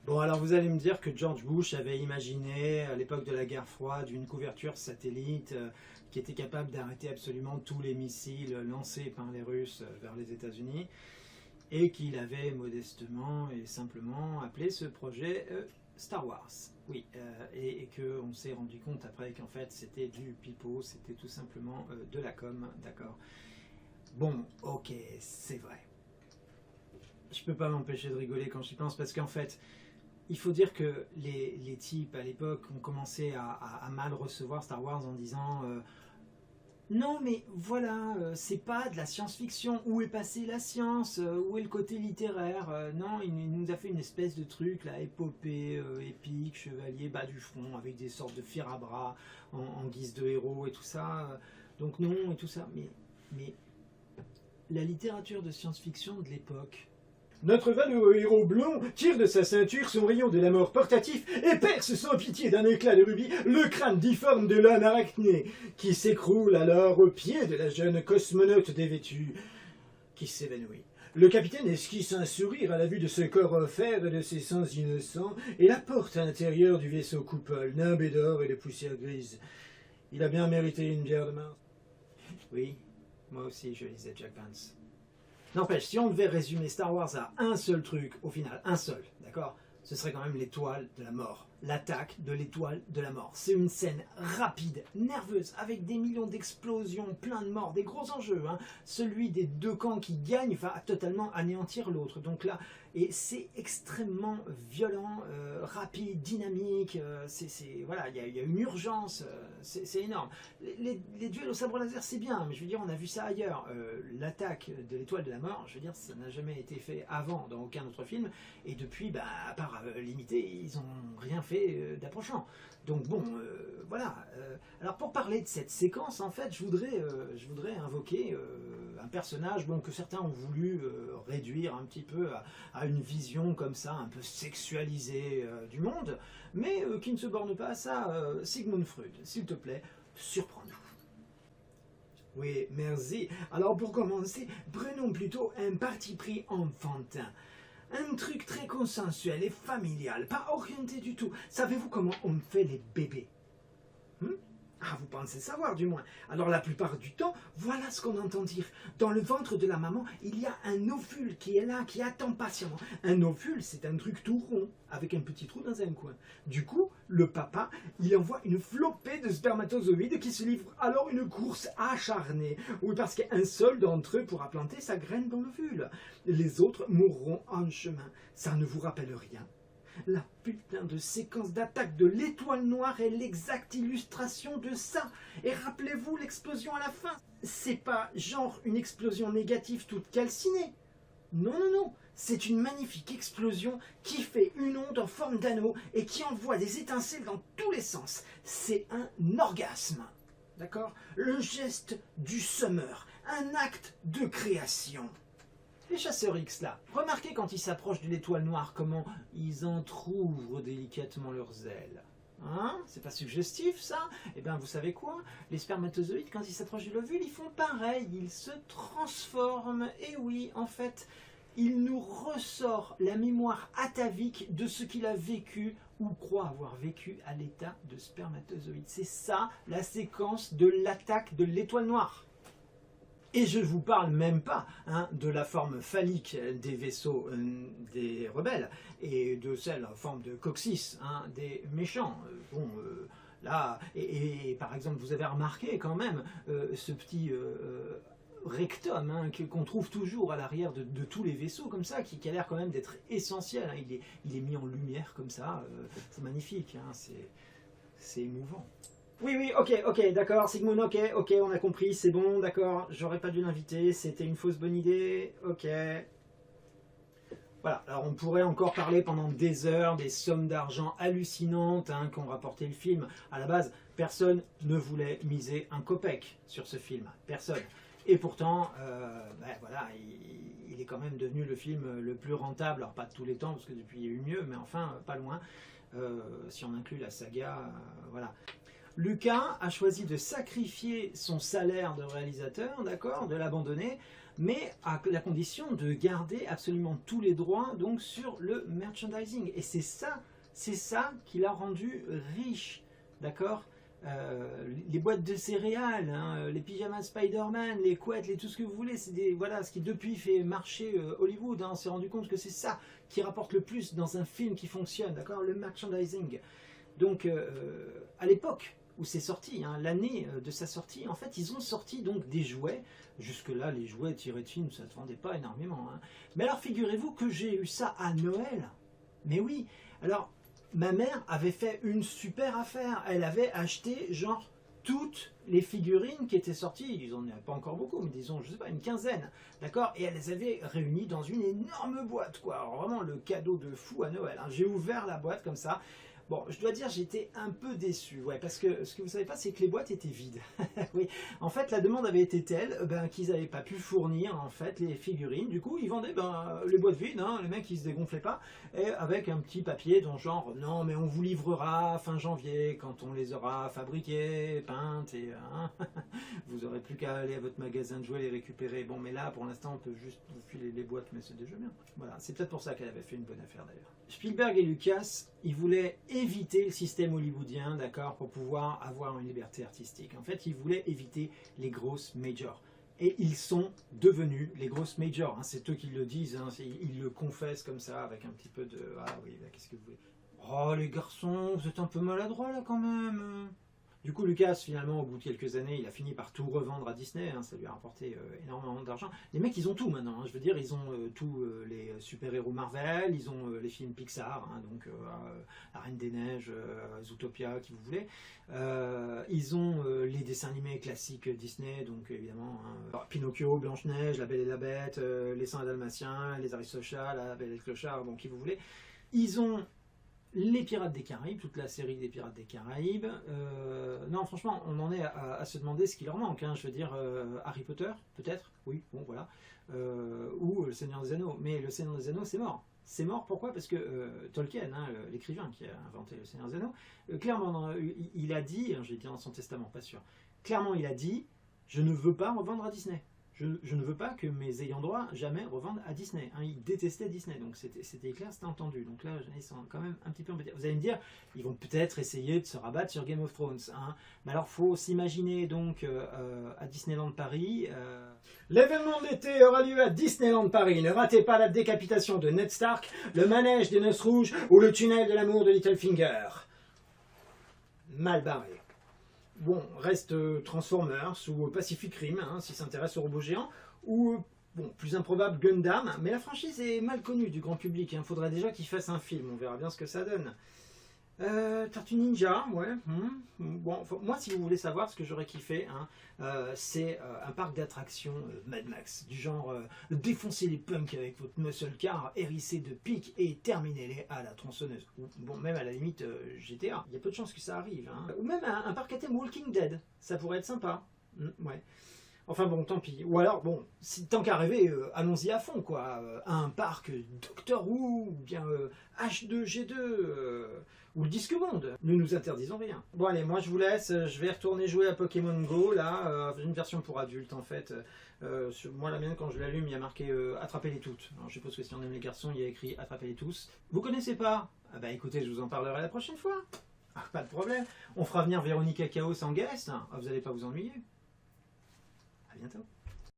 Bon, alors vous allez me dire que George Bush avait imaginé, à l'époque de la guerre froide, une couverture satellite qui était capable d'arrêter absolument tous les missiles lancés par les Russes vers les États-Unis, et qu'il avait modestement et simplement appelé ce projet Star Wars. Oui, et qu'on s'est rendu compte après qu'en fait c'était du pipeau, c'était tout simplement de la com, d'accord. Bon, ok, c'est vrai. Je peux pas m'empêcher de rigoler quand j'y pense, parce qu'en fait, il faut dire que les types à l'époque ont commencé à mal recevoir Star Wars en disant non mais voilà, c'est pas de la science-fiction, où est passée la science, où est le côté littéraire, non, il nous a fait une espèce de truc là, épopée, épique, chevalier bas du front, avec des sortes de fer à bras en guise de héros et tout ça, donc non et tout ça, mais la littérature de science-fiction de l'époque. Notre valeureux héros blond tire de sa ceinture son rayon de la mort portatif et perce sans pitié d'un éclat de rubis le crâne difforme de l'homme arachné, qui s'écroule alors aux pieds de la jeune cosmonaute dévêtue, qui s'évanouit. Le capitaine esquisse un sourire à la vue de ce corps offert et de ses sens innocents, et la porte intérieure du vaisseau coupole, nimbé d'or et de poussière grise. Il a bien mérité une bière de Mars. Oui, moi aussi je lisais Jack Vance. N'empêche, si on devait résumer Star Wars à un seul truc, au final, un seul, d'accord, ce serait quand même l'étoile de la mort. L'attaque de l'étoile de la mort. C'est une scène rapide, nerveuse, avec des millions d'explosions, plein de morts, des gros enjeux. Hein. Celui des deux camps qui gagne va totalement anéantir l'autre. Donc là, et c'est extrêmement violent, rapide, dynamique. Voilà, il y a une urgence, c'est énorme. Les duels au sabre laser, c'est bien, mais je veux dire, on a vu ça ailleurs. L'attaque de l'étoile de la mort, je veux dire, ça n'a jamais été fait avant dans aucun autre film. Et depuis, bah, à part l'imiter, ils n'ont rien fait d'approchant. Donc bon, voilà. Alors pour parler de cette séquence, en fait, je voudrais invoquer un personnage que certains ont voulu réduire un petit peu à une vision comme ça, un peu sexualisée du monde, mais qui ne se borne pas à ça. Sigmund Freud, s'il te plaît, surprends-nous. Oui, merci. Alors pour commencer, prenons plutôt un parti pris enfantin. Un truc très consensuel et familial, pas orienté du tout. Savez-vous comment on fait les bébés? Ah, vous pensez savoir du moins. Alors la plupart du temps, voilà ce qu'on entend dire. Dans le ventre de la maman, il y a un ovule qui est là, qui attend patiemment. Un ovule, c'est un truc tout rond, avec un petit trou dans un coin. Du coup, le papa, il envoie une flopée de spermatozoïdes qui se livrent alors une course acharnée. Oui, parce qu'un seul d'entre eux pourra planter sa graine dans l'ovule. Les autres mourront en chemin. Ça ne vous rappelle rien? La putain de séquence d'attaque de l'étoile noire est l'exacte illustration de ça. Et rappelez-vous l'explosion à la fin. C'est pas genre une explosion négative toute calcinée. Non, non, non. C'est une magnifique explosion qui fait une onde en forme d'anneau et qui envoie des étincelles dans tous les sens. C'est un orgasme. D'accord? Le geste du summer. Un acte de création. Les chasseurs X là, remarquez quand ils s'approchent de l'étoile noire comment ils entr'ouvrent délicatement leurs ailes. Hein? C'est pas suggestif ça? Eh bien vous savez quoi? Les spermatozoïdes quand ils s'approchent de l'ovule ils font pareil, ils se transforment. Et oui, en fait, il nous ressort la mémoire atavique de ce qu'il a vécu ou croit avoir vécu à l'état de spermatozoïde. C'est ça la séquence de l'attaque de l'étoile noire. Et je ne vous parle même pas de la forme phallique des vaisseaux des rebelles et de celle en forme de coccyx des méchants. Là, et par exemple, vous avez remarqué quand même ce petit rectum qu'on trouve toujours à l'arrière de tous les vaisseaux comme ça, qui a l'air quand même d'être essentiel. Il est mis en lumière comme ça, c'est magnifique, c'est émouvant. Oui, oui, ok, d'accord, Sigmund, ok, on a compris, c'est bon, d'accord, j'aurais pas dû l'inviter, c'était une fausse bonne idée, ok. Voilà, alors on pourrait encore parler pendant des heures des sommes d'argent hallucinantes qu'ont rapporté le film. À la base, personne ne voulait miser un copec sur ce film, personne. Et pourtant, voilà, il est quand même devenu le film le plus rentable, alors pas de tous les temps, parce que depuis il y a eu mieux, mais enfin, pas loin, si on inclut la saga, voilà. Lucas a choisi de sacrifier son salaire de réalisateur, d'accord, de l'abandonner, mais à la condition de garder absolument tous les droits donc sur le merchandising. Et c'est ça qui l'a rendu riche, d'accord. Les boîtes de céréales, hein, les pyjamas Spider-Man, les couettes, tout ce que vous voulez, c'est voilà, ce qui depuis fait marcher Hollywood, hein, on s'est rendu compte que c'est ça qui rapporte le plus dans un film qui fonctionne, d'accord, le merchandising. Donc à l'époque où c'est sorti, hein, l'année de sa sortie, en fait ils ont sorti donc des jouets. Jusque-là, les jouets tirés de films, ça ne se vendait pas énormément, hein. Mais alors figurez-vous que j'ai eu ça à Noël. Mais oui, alors ma mère avait fait une super affaire. Elle avait acheté genre toutes les figurines qui étaient sorties. Ils n'en avaient pas encore beaucoup, mais disons, je sais pas, une quinzaine. D'accord. Et elle les avait réunies dans une énorme boîte, quoi. Alors, vraiment le cadeau de fou à Noël, hein. J'ai ouvert la boîte comme ça. Bon, je dois dire, j'étais un peu déçu, ouais, parce que ce que vous ne savez pas, c'est que les boîtes étaient vides. Oui, en fait, la demande avait été telle qu'ils n'avaient pas pu fournir en fait les figurines. Du coup, ils vendaient les boîtes vides, hein, les mecs ils se dégonflaient pas, et avec un petit papier dans genre non, mais on vous livrera fin janvier quand on les aura fabriquées, peintes, et hein, vous aurez plus qu'à aller à votre magasin de jouets les récupérer. Bon, mais là, pour l'instant, on peut juste vous filer les boîtes, mais c'est déjà bien. Voilà, c'est peut-être pour ça qu'elle avait fait une bonne affaire d'ailleurs. Spielberg et Lucas, ils voulaient éviter le système hollywoodien, d'accord, pour pouvoir avoir une liberté artistique. En fait, ils voulaient éviter les grosses majors. Et ils sont devenus les grosses majors, hein. C'est eux qui le disent, hein. Ils le confessent comme ça, avec un petit peu de... Ah oui, qu'est-ce que vous voulez? Oh les garçons, vous êtes un peu maladroits là quand même. Du coup, Lucas, finalement, au bout de quelques années, il a fini par tout revendre à Disney, hein, ça lui a rapporté énormément d'argent. Les mecs, ils ont tout maintenant, hein, je veux dire, ils ont tous les super-héros Marvel, ils ont les films Pixar, hein, donc La Reine des Neiges, Zootopia, qui vous voulez. Ils ont les dessins animés classiques Disney, donc évidemment, hein, Pinocchio, Blanche-Neige, La Belle et la Bête, Les 101 Dalmatiens, Les Aristochats, La Belle et le Clochard, bon, qui vous voulez. Ils ont les Pirates des Caraïbes, toute la série des Pirates des Caraïbes. Non, franchement, on en est à se demander ce qui leur manque, hein. Je veux dire, Harry Potter, peut-être, oui, bon, voilà. Ou Le Seigneur des Anneaux. Mais Le Seigneur des Anneaux, c'est mort. C'est mort, pourquoi? Parce que Tolkien, hein, l'écrivain qui a inventé Le Seigneur des Anneaux, clairement, il a dit, j'ai dit dans son testament, pas sûr, clairement, il a dit, je ne veux pas revendre à Disney. Je ne veux pas que mes ayants droit jamais revendent à Disney, hein. Ils détestaient Disney, donc c'était clair, c'était entendu. Donc là, ils sont quand même un petit peu embêtés. Vous allez me dire, ils vont peut-être essayer de se rabattre sur Game of Thrones, hein. Mais alors, faut s'imaginer donc à Disneyland Paris. L'événement de l'été aura lieu à Disneyland Paris. Ne ratez pas la décapitation de Ned Stark, le manège des Noces Rouges ou le tunnel de l'amour de Littlefinger. Mal barré. Bon, reste Transformers ou Pacific Rim, hein, s'il s'intéresse aux robots géants, ou, bon, plus improbable, Gundam, mais la franchise est mal connue du grand public, il faudrait déjà qu'il fasse un film, on verra bien ce que ça donne. Tortue Ninja, ouais. Bon, moi, si vous voulez savoir ce que j'aurais kiffé, hein, c'est un parc d'attractions Mad Max, du genre défoncez les punks avec votre muscle car, hérissez de pics et terminez-les à la tronçonneuse. Ou, bon, même à la limite GTA. Il y a peu de chances que ça arrive, hein. Ou même un parc à thème Walking Dead, ça pourrait être sympa. Ouais. Enfin bon, tant pis. Ou alors, bon, tant qu'à rêver, allons-y à fond, quoi. Un parc Doctor Who, ou bien H2G2, ou le Disque Monde. Ne nous interdisons rien. Bon allez, moi je vous laisse, je vais retourner jouer à Pokémon Go, là, une version pour adultes en fait. Moi la mienne, quand je l'allume, il y a marqué Attrapez-les toutes. Alors je suppose que si on aime les garçons, il y a écrit Attrapez-les tous. Vous connaissez pas? Ah bah écoutez, je vous en parlerai la prochaine fois. Ah, pas de problème. On fera venir Véronique Chaos en guest. Ah, vous n'allez pas vous ennuyer. À bientôt.